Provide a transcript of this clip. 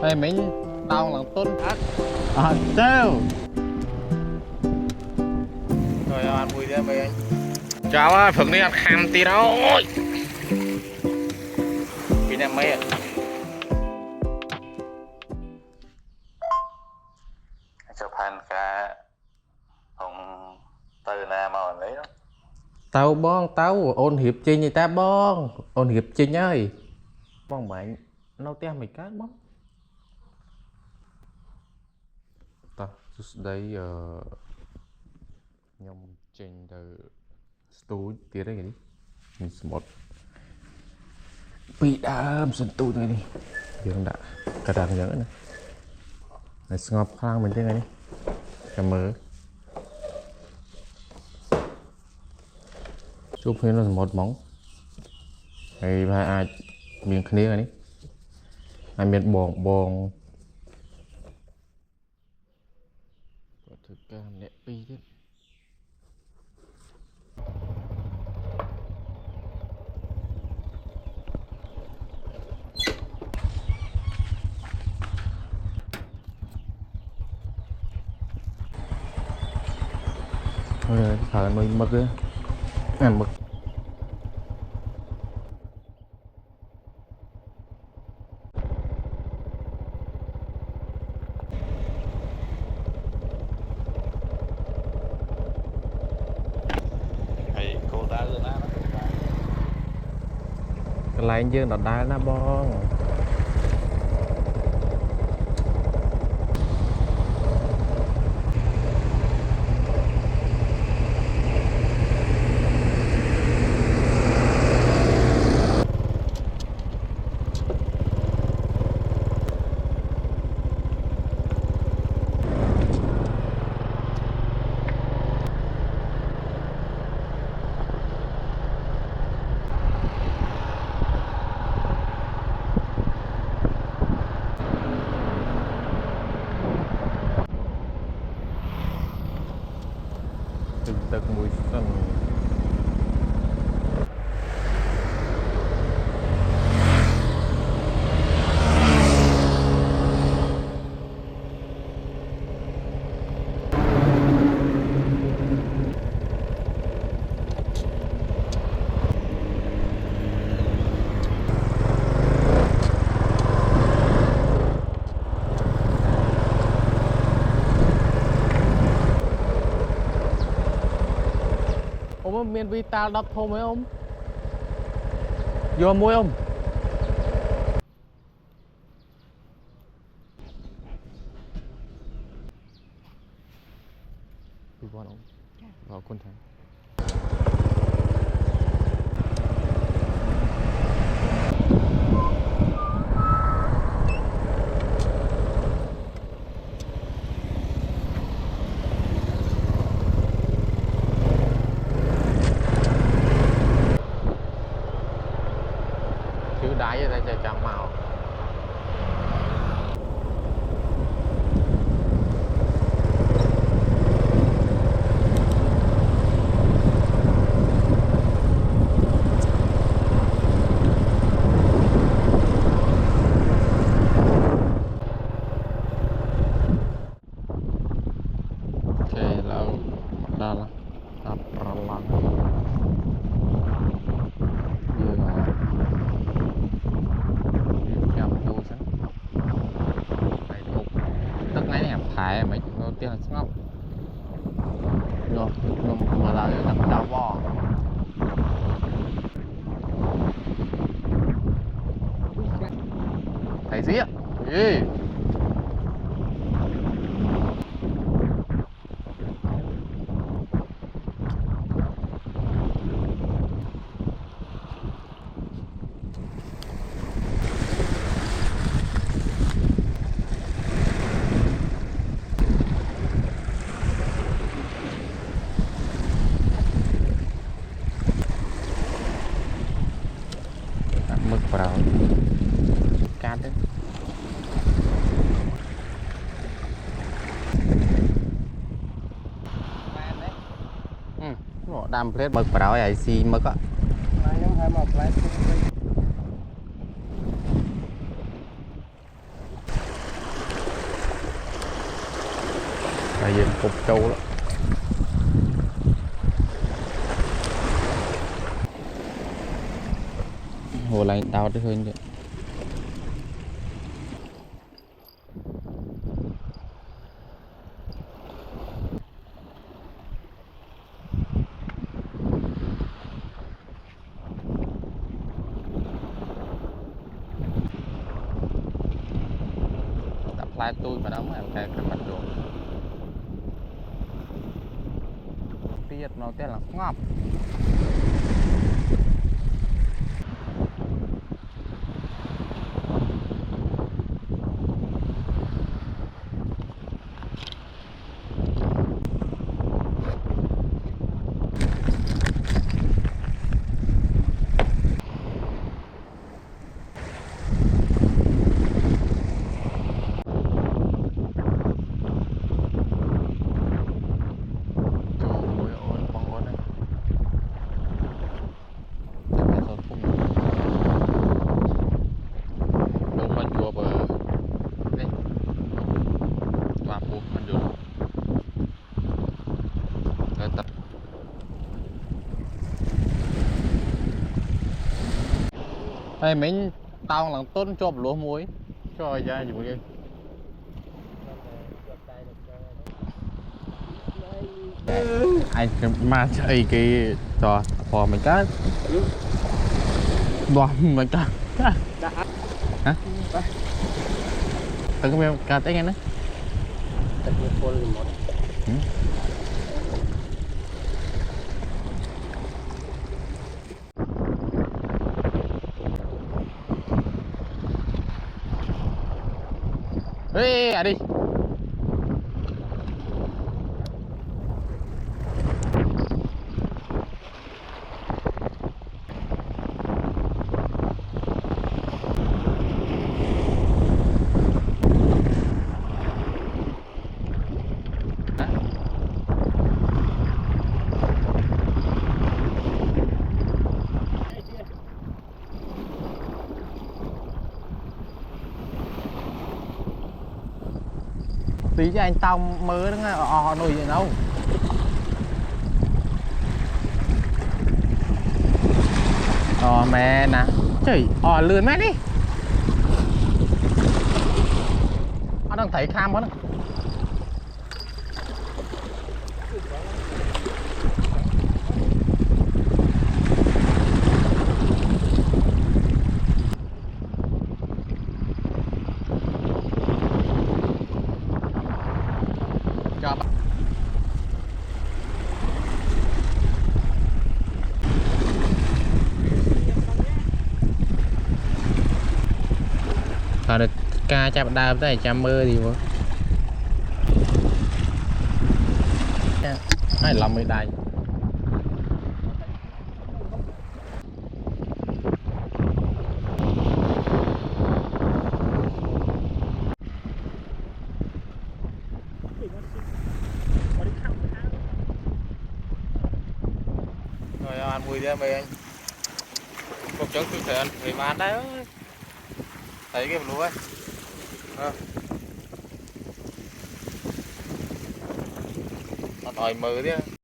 Ê mình đau lòng tôn ác. Trêu. Rồi ăn mùi ra mày anh. Cháu ơi, phượng đi ăn khăn tí đâu. Cái này mấy ạ. Cho phan cả ông từ nào mà lấy đó. Tao bong tao ôn hiệp chinh gì ta bong. Ôn hiệp chinh ơi. Bong bạn nấu tem mày cá bóng. Ta đây nhom chinh từ stúi tía đấy đi. Mình một bị đam sân tu này đi. Biếng đã cả đàn nhớ này. Này ngọc khang mình thế này đi. Cảm ơn. Chụp hình là một móng. Hay ai miếng khné này đi. Ai miếng bong bong. Có thực cam nẹ pi thế. Thôi thở mình mực đi. Ăn mực. Cái này dương đọt đá nó bong.ទឹកមួយសិនmiền Vita đập thô mấy ông vô môi ông đi qua ông vào con thằng đáy ở đây trời trắng màu ok lâu đó là tập lăng thải mấy chúng đầu tiên là ngọc rồi mà là thằng đau bò thấy gì ạ mực vào cát đấy đam plate mực vào ấy xì mực á là dân cục trâu đó hồ lại đào tới hơn chứ tập lại tôi mà đóng em cái mặt đồ tiết nó tên là ngọc Ê, mình tao là tôn chộp lúa muối cho ra gì vậy anh mà chơi cái trò phò mình cá bò mình cá hả từng cái cá tết nghe nữa ê à đi tí chứ anh tao mơ đó họ nổi vậy đâu mẹ nè trời lươn mẹ đi anh đang thấy kham quá nè được ca chạm đào tới chạm mơ gì mà ai lòng mới đầy rồi ăn mùi đi mày anh một chỗ tôi sẽ ăn mì mà ăn đấy thấy cái lúa ấy nó đòi mờ đi